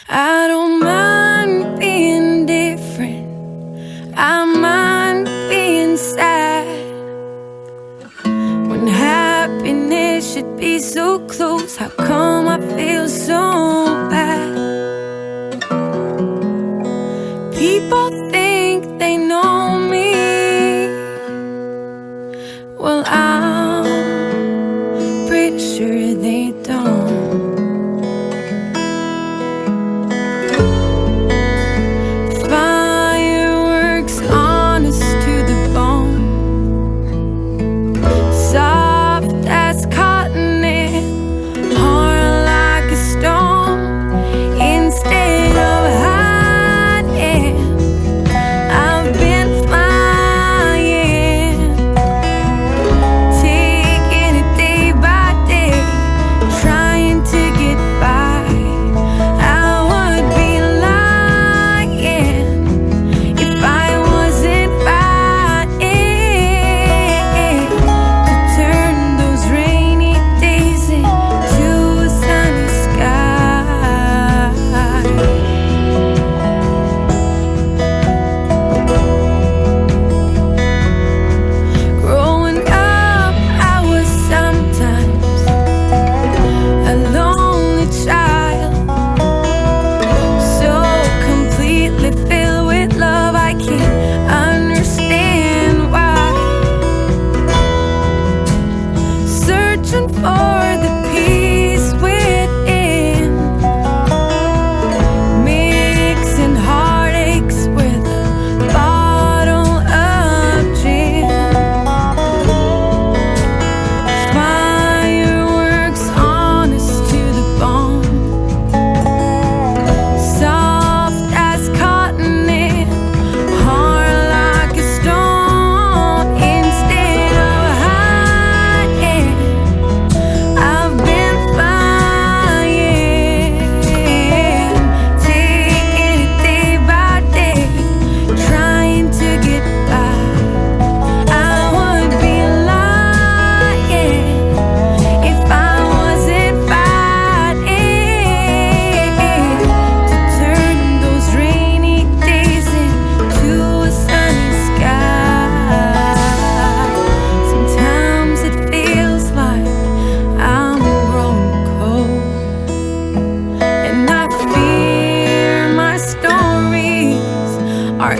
I don't mind being different, I mind being sad. When happiness should be so close, how come I feel so bad? People think they know me, well, I'm pretty sure they don't. Fireworks on us to the bone, soft as cotton and hard like a stone. Instead of hiding, I've been flying, taking it day by day, trying to get by. I would be lying if I wasn't fighting to turn those rainy days into a sunny sky. Growing up, I was sometimes a lonely child, so completely filled with love I can't understand why. Searching for the peace within, mixing heartaches with a bottle of gin. Fireworks on us to the bone, soft as cotton and hard like a stone. Instead of hiding, I've been flying, taking it day by day, trying to get by. I would be lying if I wasn't fighting to turn those rainy days into a sunny sky. Sometimes it feels like I'm growing cold, and I fear my stories are